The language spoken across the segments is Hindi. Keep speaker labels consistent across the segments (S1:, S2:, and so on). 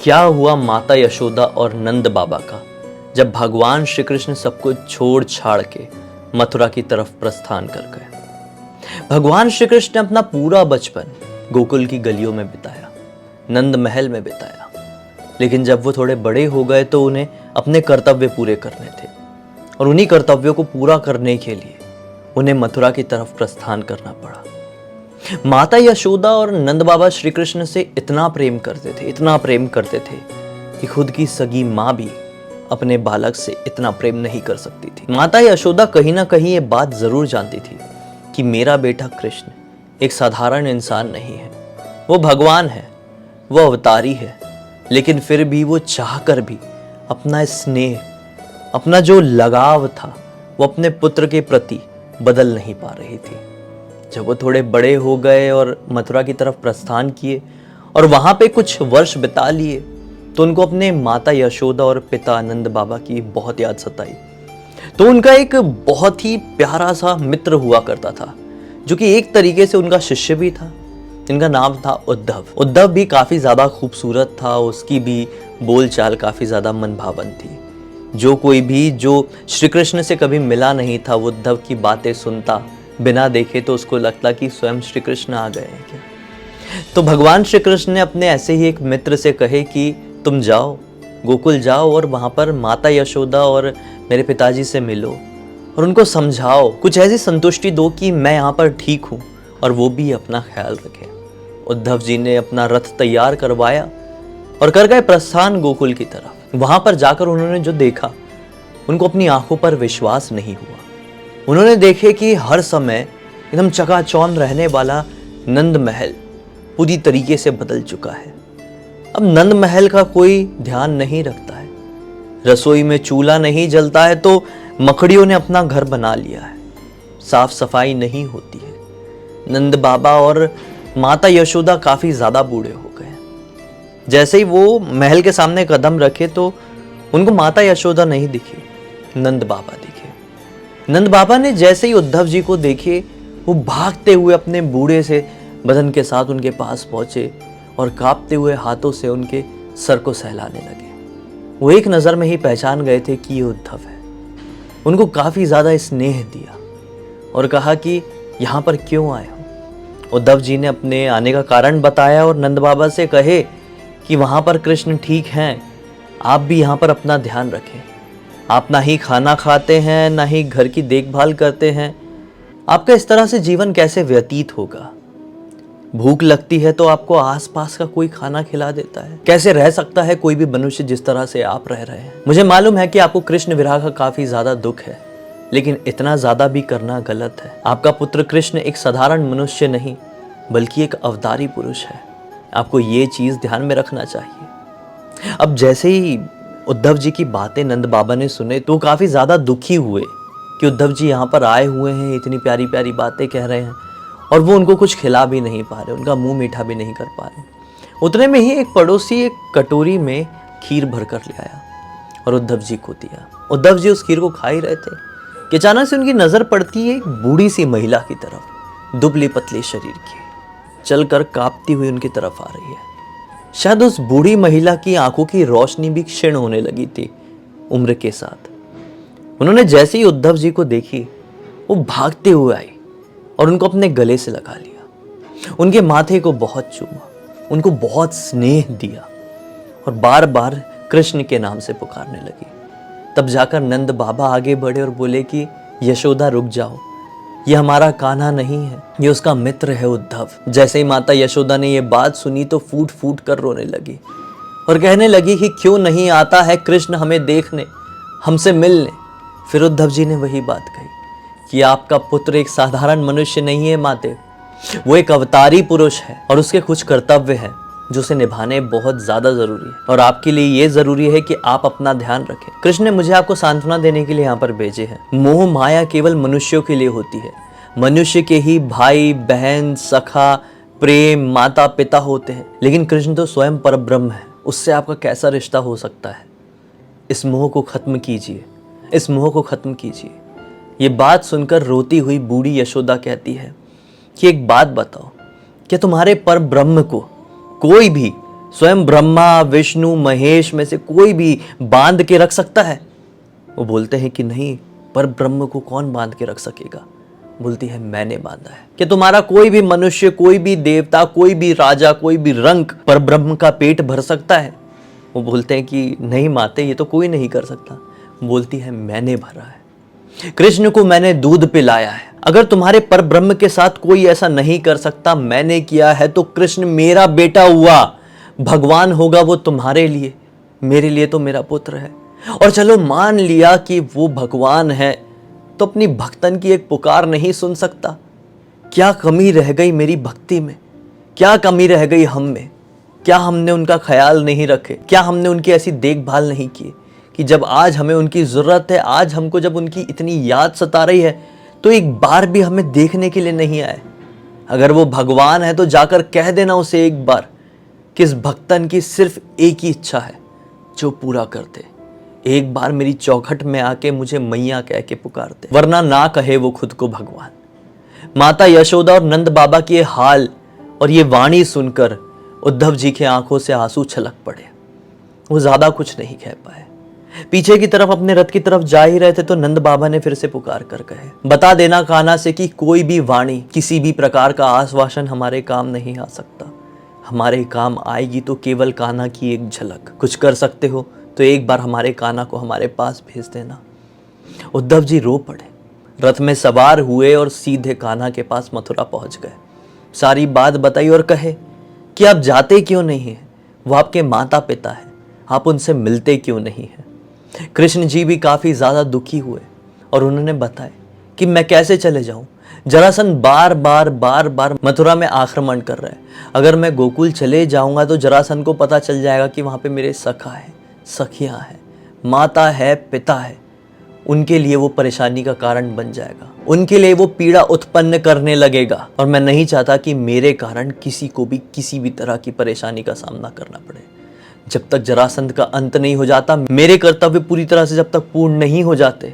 S1: क्या हुआ माता यशोदा और नंद बाबा का जब भगवान श्री कृष्ण सब कुछ छोड़ छाड़ के मथुरा की तरफ प्रस्थान कर गए। भगवान श्री कृष्ण ने अपना पूरा बचपन गोकुल की गलियों में बिताया, नंद महल में बिताया, लेकिन जब वो थोड़े बड़े हो गए तो उन्हें अपने कर्तव्य पूरे करने थे और उन्हीं कर्तव्यों को पूरा करने के लिए उन्हें मथुरा की तरफ प्रस्थान करना पड़ा। माता यशोदा और नंद बाबा श्री कृष्ण से इतना प्रेम करते थे, इतना प्रेम करते थे कि खुद की सगी माँ भी अपने बालक से इतना प्रेम नहीं कर सकती थी। माता यशोदा कहीं ना कहीं ये बात जरूर जानती थी कि मेरा बेटा कृष्ण एक साधारण इंसान नहीं है, वो भगवान है, वो अवतारी है, लेकिन फिर भी वो चाहकर भी अपना स्नेह, अपना जो लगाव था वो अपने पुत्र के प्रति बदल नहीं पा रही थी। जब वो थोड़े बड़े हो गए और मथुरा की तरफ प्रस्थान किए और वहां पे कुछ वर्ष बिता लिए तो उनको अपने माता यशोदा और पिता नंद बाबा की बहुत याद सताई। तो उनका एक बहुत ही प्यारा सा मित्र हुआ करता था जो कि एक तरीके से उनका शिष्य भी था, जिनका नाम था उद्धव। उद्धव भी काफी ज्यादा खूबसूरत था, उसकी भी बोलचाल काफी ज्यादा मनभावन थी। जो कोई भी जो श्री कृष्ण से कभी मिला नहीं था वो उद्धव की बातें सुनता बिना देखे तो उसको लगता कि स्वयं श्री कृष्ण आ गए हैं क्या। तो भगवान श्री कृष्ण ने अपने ऐसे ही एक मित्र से कहे कि तुम जाओ, गोकुल जाओ और वहां पर माता यशोदा और मेरे पिताजी से मिलो और उनको समझाओ, कुछ ऐसी संतुष्टि दो कि मैं यहाँ पर ठीक हूँ और वो भी अपना ख्याल रखें। उद्धव जी ने अपना रथ तैयार करवाया और कर गए प्रस्थान गोकुल की तरफ। वहां पर जाकर उन्होंने जो देखा उनको अपनी आंखों पर विश्वास नहीं हुआ। उन्होंने देखे कि हर समय एकदम चकाचौंध रहने वाला नंद महल पूरी तरीके से बदल चुका है। अब नंद महल का कोई ध्यान नहीं रखता है, रसोई में चूल्हा नहीं जलता है तो मकड़ियों ने अपना घर बना लिया है, साफ सफाई नहीं होती है। नंद बाबा और माता यशोदा काफी ज्यादा बूढ़े हो गए। जैसे ही वो महल के सामने कदम रखे तो उनको माता यशोदा नहीं दिखी, नंद बाबा दिखे। नंद बाबा ने जैसे ही उद्धव जी को देखे वो भागते हुए अपने बूढ़े से बदन के साथ उनके पास पहुंचे और कांपते हुए हाथों से उनके सर को सहलाने लगे। वो एक नज़र में ही पहचान गए थे कि ये उद्धव है। उनको काफ़ी ज़्यादा स्नेह दिया और कहा कि यहाँ पर क्यों आए हो। उद्धव जी ने अपने आने का कारण बताया और नंद बाबा से कहे कि वहाँ पर कृष्ण ठीक हैं, आप भी यहाँ पर अपना ध्यान रखें। आप ना ही खाना खाते हैं, ना ही घर की देखभाल करते हैं, आपका इस तरह से जीवन कैसे व्यतीत होगा। भूख लगती है तो आपको आसपास का कोई खाना खिला देता है। कैसे रह सकता है कोई भी मनुष्य जिस तरह से आप रह रहे हैं। मुझे मालूम है कि आपको कृष्ण विरह का काफी ज्यादा दुख है, लेकिन इतना ज्यादा भी करना गलत है। आपका पुत्र कृष्ण एक साधारण मनुष्य नहीं बल्कि एक अवतारी पुरुष है। आपको ये चीज ध्यान में रखना चाहिए। अब जैसे ही उद्धव जी की बातें नंद बाबा ने सुने तो काफी ज्यादा दुखी हुए कि उद्धव जी यहाँ पर आए हुए हैं, इतनी प्यारी प्यारी बातें कह रहे हैं और वो उनको कुछ खिला भी नहीं पा रहे, उनका मुंह मीठा भी नहीं कर पा रहे। उतने में ही एक पड़ोसी एक कटोरी में खीर भर कर ले आया और उद्धव जी को दिया। उद्धव जी उस खीर को खा ही रहे थे कि अचानक से उनकी नजर पड़ती है एक बूढ़ी सी महिला की तरफ, दुबली पतली शरीर की, चलकर कांपती हुई उनकी तरफ आ रही है। शायद उस बूढ़ी महिला की आंखों की रोशनी भी क्षीण होने लगी थी उम्र के साथ। उन्होंने जैसे ही उद्धव जी को देखी वो भागते हुए आई और उनको अपने गले से लगा लिया, उनके माथे को बहुत चूमा, उनको बहुत स्नेह दिया और बार बार कृष्ण के नाम से पुकारने लगी। तब जाकर नंद बाबा आगे बढ़े और बोले कि यशोदा रुक जाओ, ये हमारा कान्हा नहीं है, ये उसका मित्र है उद्धव। जैसे ही माता यशोदा ने ये बात सुनी तो फूट फूट कर रोने लगी और कहने लगी कि क्यों नहीं आता है कृष्ण हमें देखने, हमसे मिलने। फिर उद्धव जी ने वही बात कही कि आपका पुत्र एक साधारण मनुष्य नहीं है माते, वो एक अवतारी पुरुष है और उसके कुछ कर्तव्य हैं जो उसे निभाने बहुत ज्यादा जरूरी है और आपके लिए ये जरूरी है कि आप अपना ध्यान रखें। कृष्ण ने मुझे आपको सांत्वना देने के लिए यहाँ पर भेजे हैं। मोह माया केवल मनुष्यों के लिए होती है, मनुष्य के ही भाई बहन सखा प्रेम माता पिता होते हैं, लेकिन कृष्ण तो स्वयं परब्रह्म है, उससे आपका कैसा रिश्ता हो सकता है। इस मोह को खत्म कीजिए, इस मोह को खत्म कीजिए। ये बात सुनकर रोती हुई बूढ़ी यशोदा कहती है कि एक बात बताओ, क्या तुम्हारे पर ब्रह्म को कोई भी स्वयं ब्रह्मा विष्णु महेश में से कोई भी बांध के रख सकता है? वो बोलते हैं कि नहीं, पर ब्रह्म को कौन बांध के रख सकेगा? बोलती है मैंने बांधा है। कि तुम्हारा कोई भी मनुष्य, कोई भी देवता, कोई भी राजा, कोई भी रंक पर ब्रह्म का पेट भर सकता है? वो बोलते हैं कि नहीं माते, ये तो कोई नहीं कर सकता। बोलती है मैंने भरा है, कृष्ण को मैंने दूध पिलाया है। अगर तुम्हारे पर ब्रह्म के साथ कोई ऐसा नहीं कर सकता, मैंने किया है, तो कृष्ण मेरा बेटा हुआ, भगवान होगा वो तुम्हारे लिए, मेरे लिए तो मेरा पुत्र है। और चलो मान लिया कि वो भगवान है, तो अपनी भक्तन की एक पुकार नहीं सुन सकता? क्या कमी रह गई मेरी भक्ति में? क्या कमी रह गई हम में? क्या हमने उनका ख्याल नहीं रखे? क्या हमने उनकी ऐसी देखभाल नहीं की कि जब आज हमें उनकी ज़रूरत है, आज हमको जब उनकी इतनी याद सता रही है, तो एक बार भी हमें देखने के लिए नहीं आए? अगर वो भगवान है तो जाकर कह देना उसे एक बार कि इस भक्तन की सिर्फ एक ही इच्छा है जो पूरा कर दे। एक बार मेरी चौखट में आके मुझे मैया कह के पुकारते, वरना ना कहे वो खुद को भगवान। माता यशोदा और नंद बाबा की ये हाल और ये वाणी सुनकर उद्धव जी की आंखों से आंसू छलक पड़े। वो ज्यादा कुछ नहीं कह पाए। पीछे की तरफ अपने रथ की तरफ जा ही रहे थे तो नंद बाबा ने फिर से पुकार कर कहे, बता देना कान्हा से कि कोई भी वाणी, किसी भी प्रकार का आश्वासन हमारे काम नहीं आ सकता। हमारे काम आएगी तो केवल कान्हा की एक झलक। कुछ कर सकते हो तो एक बार हमारे कान्हा को हमारे पास भेज देना। उद्धव जी रो पड़े, रथ में सवार हुए और सीधे कान्हा के पास मथुरा पहुंच गए। सारी बात बताई और कहे कि आप जाते क्यों नहीं हैं? वो आपके माता पिता है, आप उनसे मिलते क्यों नहीं हैं? कृष्ण जी भी काफी ज्यादा दुखी हुए और उन्होंने बताया कि मैं कैसे चले जाऊं? जरासंध बार बार मथुरा में आक्रमण कर रहा है। अगर मैं गोकुल चले जाऊंगा तो जरासंध को पता चल जाएगा कि वहां पे मेरे सखा है, सखियां है, माता है, पिता है। उनके लिए वो परेशानी का कारण बन जाएगा, उनके लिए वो पीड़ा उत्पन्न करने लगेगा। और मैं नहीं चाहता कि मेरे कारण किसी को भी किसी भी तरह की परेशानी का सामना करना पड़े। जब तक जरासंध का अंत नहीं हो जाता, मेरे कर्तव्य पूरी तरह से जब तक पूर्ण नहीं हो जाते,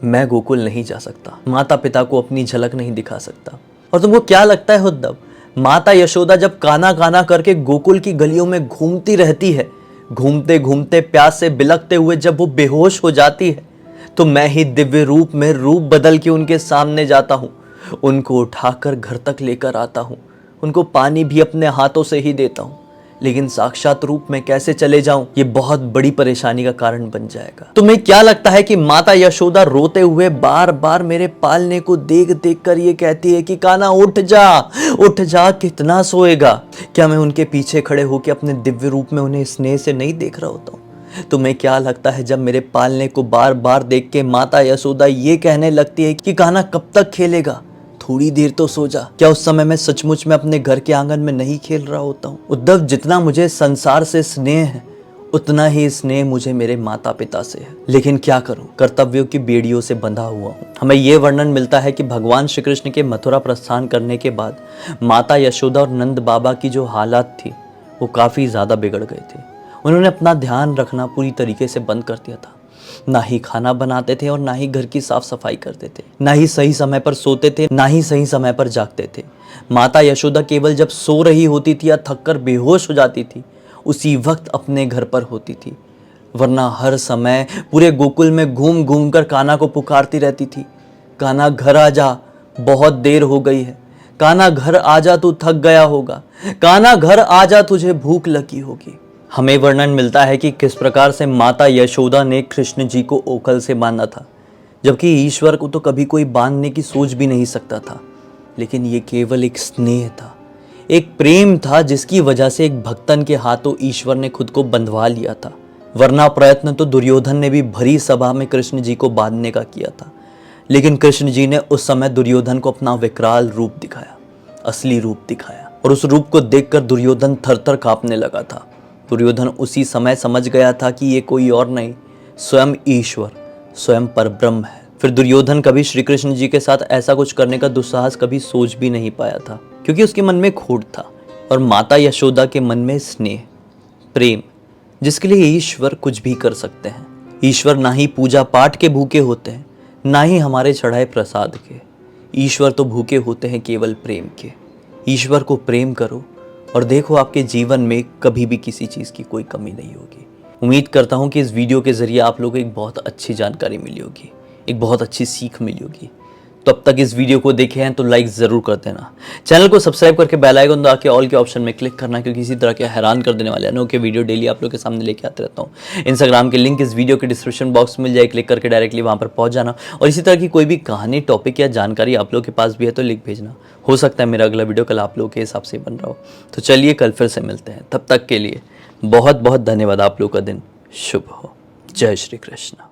S1: मैं गोकुल नहीं जा सकता, माता पिता को अपनी झलक नहीं दिखा सकता। और तुमको क्या लगता है उद्धव, माता यशोदा जब काना काना करके गोकुल की गलियों में घूमती रहती है, घूमते घूमते प्यास से बिलखते हुए जब वो बेहोश हो जाती है, तो मैं ही दिव्य रूप में रूप बदल के उनके सामने जाता हूँ, उनको उठाकर घर तक लेकर आता हूँ, उनको पानी भी अपने हाथों से ही देता हूँ। लेकिन साक्षात रूप में कैसे चले जाऊं, ये बहुत बड़ी परेशानी का कारण बन जाएगा। तुम्हें क्या लगता है कि माता यशोदा रोते हुए बार बार मेरे पालने को देख देख कर ये कहती है कि कान्हा उठ जा, कितना सोएगा? क्या मैं उनके पीछे खड़े होकर अपने दिव्य रूप में उन्हें स्नेह से नहीं देख रहा होता हूँ? तुम्हें क्या लगता है जब मेरे पालने को बार बार देख के माता यशोदा ये कहने लगती है कि कान्हा कब तक खेलेगा, थोड़ी देर तो सो जा, क्या उस समय मैं सचमुच में अपने घर के आंगन में नहीं खेल रहा होता हूँ? उद्धव, जितना मुझे संसार से स्नेह है उतना ही स्नेह मुझे मेरे माता पिता से है। लेकिन क्या करूं, कर्तव्यों की बेड़ियों से बंधा हुआ हूं। हमें यह वर्णन मिलता है कि भगवान श्री कृष्ण के मथुरा प्रस्थान करने के बाद माता यशोदा और नंद बाबा की जो हालात थी वो काफी ज्यादा बिगड़ गए थे। उन्होंने अपना ध्यान रखना पूरी तरीके से बंद कर दिया था। ना ही खाना बनाते थे और ना ही घर की साफ सफाई करते थे, ना ही सही समय पर सोते थे, ना ही सही समय पर जागते थे। माता यशोदा केवल जब सो रही होती थी या थककर बेहोश हो जाती थी, उसी वक्त अपने घर पर होती थी, वरना हर समय पूरे गोकुल में घूम घूम कर कान्हा को पुकारती रहती थी, कान्हा घर आ जा, बहुत देर हो गई है, कान्हा घर आ जा, तू थक गया होगा, कान्हा घर आ जा, तुझे भूख लगी होगी। हमें वर्णन मिलता है कि किस प्रकार से माता यशोदा ने कृष्ण जी को ओखल से बांधा था, जबकि ईश्वर को तो कभी कोई बांधने की सोच भी नहीं सकता था। लेकिन ये केवल एक स्नेह था, एक प्रेम था, जिसकी वजह से एक भक्तन के हाथों ईश्वर ने खुद को बंधवा लिया था। वरना प्रयत्न तो दुर्योधन ने भी भरी सभा में कृष्ण जी को बांधने का किया था, लेकिन कृष्ण जी ने उस समय दुर्योधन को अपना विकराल रूप दिखाया, असली रूप दिखाया, और उस रूप को देखकर दुर्योधन थर थर कांपने लगा था। दुर्योधन उसी समय समझ गया था कि ये कोई और नहीं, स्वयं ईश्वर, स्वयं परब्रह्म है। फिर दुर्योधन कभी श्री कृष्ण जी के साथ ऐसा कुछ करने का दुस्साहस कभी सोच भी नहीं पाया था, क्योंकि उसके मन में खोट था और माता यशोदा के मन में स्नेह, प्रेम, जिसके लिए ईश्वर कुछ भी कर सकते हैं। ईश्वर ना ही पूजा पाठ के भूखे होते हैं, ना ही हमारे चढ़ाए प्रसाद के। ईश्वर तो भूखे होते हैं केवल प्रेम के। ईश्वर को प्रेम करो और देखो आपके जीवन में कभी भी किसी चीज़ की कोई कमी नहीं होगी। उम्मीद करता हूँ कि इस वीडियो के ज़रिए आप लोगों को एक बहुत अच्छी जानकारी मिली होगी, एक बहुत अच्छी सीख मिली होगी। तो अब तक इस वीडियो को देखे हैं तो लाइक ज़रूर कर देना, चैनल को सब्सक्राइब करके बेल आइकन दबा के ऑल के ऑप्शन में क्लिक करना, क्योंकि इसी तरह के हैरान कर देने वाले अनोखे वीडियो डेली आप लोग के सामने लेके आते रहता हूँ। इंस्टाग्राम के लिंक इस वीडियो के डिस्क्रिप्शन बॉक्स में मिल जाए, क्लिक करके डायरेक्टली वहाँ पर पहुँच जाना। और इसी तरह की कोई भी कहानी, टॉपिक या जानकारी आप लोग के पास भी है तो लिख भेजना। हो सकता है मेरा अगला वीडियो कल आप लोगों के हिसाब से बन रहा हो। तो चलिए कल फिर से मिलते हैं, तब तक के लिए बहुत बहुत धन्यवाद। आप लोग का दिन शुभ हो। जय श्री कृष्ण।